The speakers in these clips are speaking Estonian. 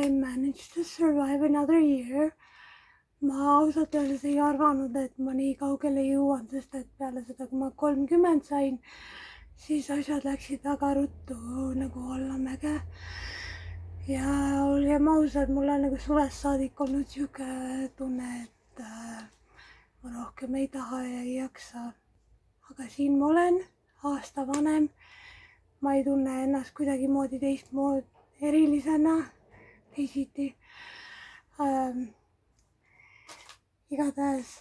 I managed to survive another year. Ma ausalt öeldes ei arvanud, et ma nii kaugele jõuan, sest et peale seda, kui ma 30 sain, siis asjad läksid väga ruttu nagu allamäge. Ja olgem ausad, mul on nagu suvest saadik olnud siuke tunne, et ma rohkem ei taha ja ei jaksa. Aga siin ma olen, aasta vanem. Ma ei tunne ennast kuidagimoodi teistmoodi erilisena, teisiti. Igatahes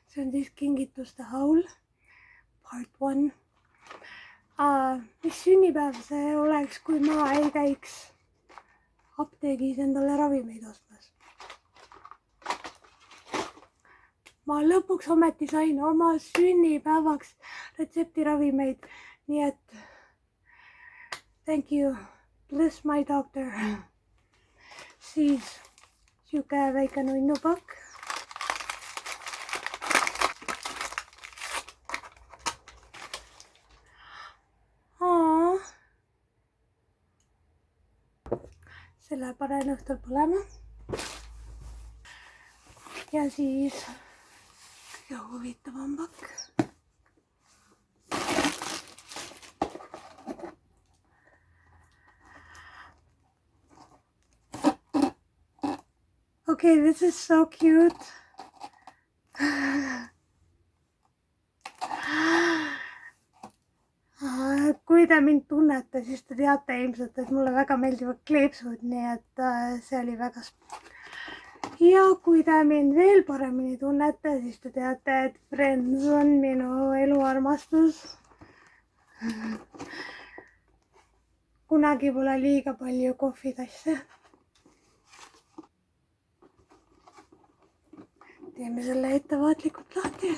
see on siis kingituste haul, part 1. Mis sünnipäev see oleks, kui ma ei käiks apteegis endale ravimeid ostmas. Ma lõpuks ometi sain oma sünnipäevaks retseptiravimeid, nii et thank you, bless my doctor. Siis siuke väike nunnupakk. Selle panen õhtul põlema. Ja siis kõige huvitavam pakk. Okay, this is so cute. Kui te mind tunnete, siis te teate ilmselt, et mulle väga meeldivad kleepsud, nii et see oli väga. Ja kui te mind veel paremini tunnete, siis te teate, et Friends on minu eluarmastus. Kunagi pole liiga palju kohvitasse. Teeme selle ettevaatlikult lahti.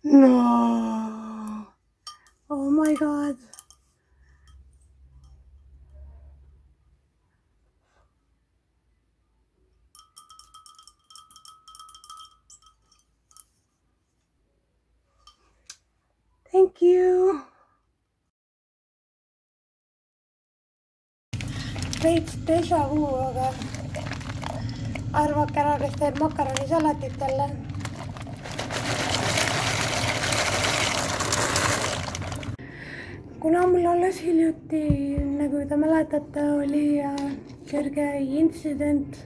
No! Oh my god! Thank you! Veits déjà vu, aga arvake ära, kes teeb makaronisalatit jälle. Kuna mul alles hiljuti, nagu te mäletate, oli kerge intsident,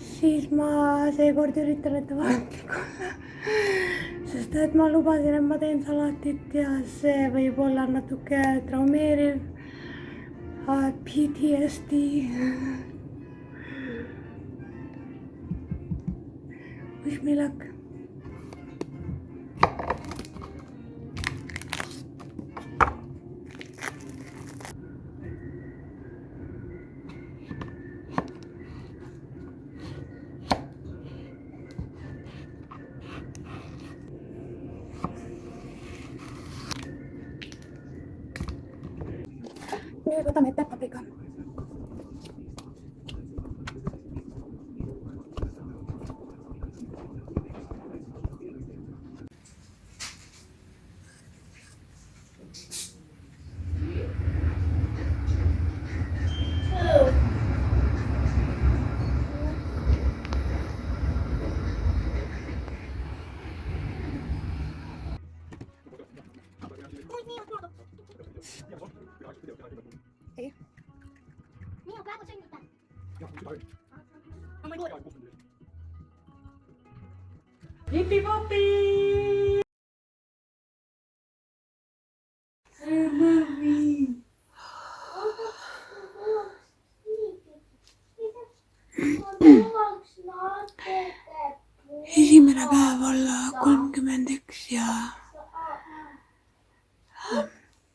siis ma seekord üritan ettevaatlik olla, sest et ma lubasin, et ma teen salatit ja see võib olla natuke traumeeriv. PTSD. Wish me luck. Nüüd võtame ette paprika. Ei. Nii on praegu sünnitav. Oh my god. Hipi-popi! Esimene päev olla 31 ja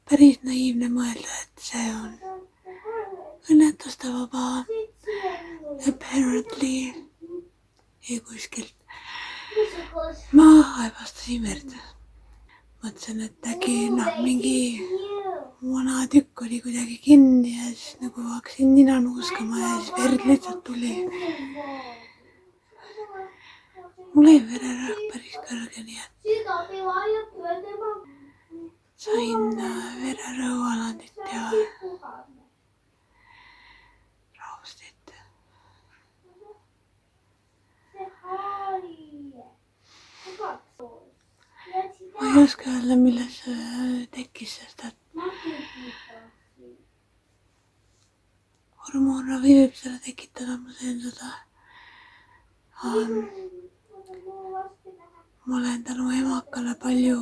päris naiivne mõelda, et see on õnnetuste vaba. Apparently ei kuskilt. Ma aevastasin verd. Mõtlesin, et äkki mingi vana tükk oli kuidagi kinni ja siis nagu hakkasin nina nuuskama ja siis verd lihtsalt tuli. mul oli vererõhk päris kõrge, nii et sain vererõhualandit ja rahustit. Ma ei oska öelda, milles see tekkis, sest et hormoonravi võib selle tekitada, ma sain seda. Ma olen tänu emakale palju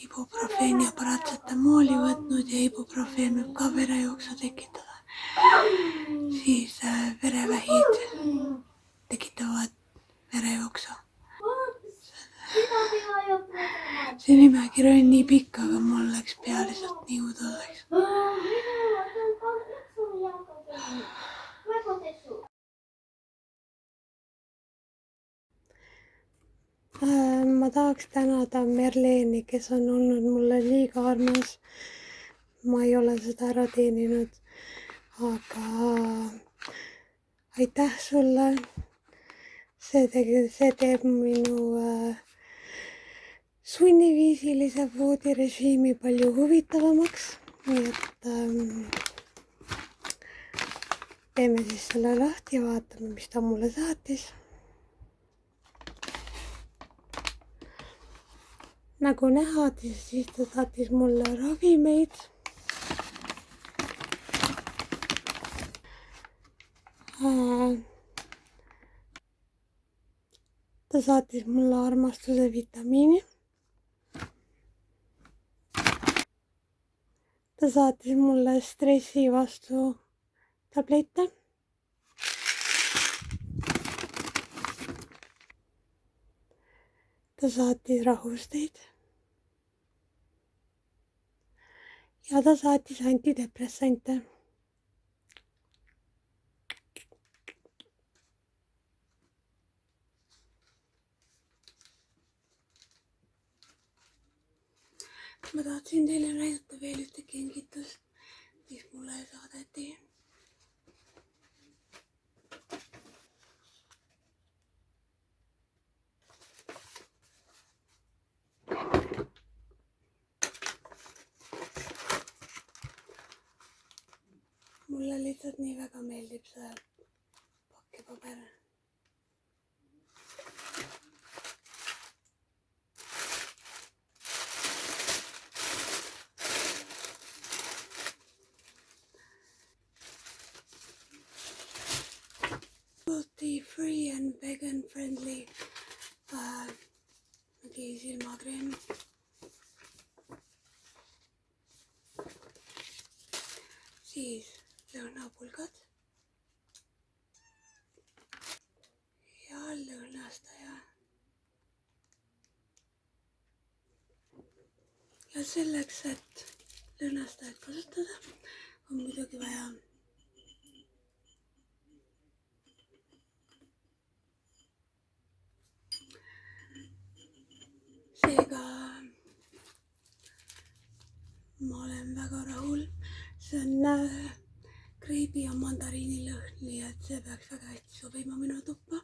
ibuprofeeni ja paratsetamooli võtnud ja ibuprofeen võib ka verejooksu tekitada. Siis verevähid tekitavad verejooksu. See nimekiri oli nii pikk, aga mul läks pea lihtsalt nii uduseks. Ma tahaks tänada Merleeni, kes on olnud mulle liiga armas. Ma ei ole seda ära teeninud, aga aitäh sulle. See teeb minu sunniviisilise voodirežiimi palju huvitavamaks. Nii et teeme siis selle lahti ja vaatame, mis ta mulle saatis. Nagu näha, siis ta saatis mulle ravimeid. Ta saatis mulle armastuse vitamiini. Ta saatis mulle stressi vastu tablette. Ta saatis rahusteid. Ja ta saatis antidepressante. Ma tahtsin teile näidata veel ühte kingitust, mis mulle saadeti. Mulle lihtsalt nii väga meeldib see pakkipaber. Cruelty-free and vegan-friendly silmakreem. Siis lõunapulgad ja lõunastaja. Ja selleks, et lõunastajat kasutada, on muidugi vaja seega ma olen väga rahul. See on kreibi ja mandariini lõhn, nii et see peaks väga hästi sobima minu tuppa.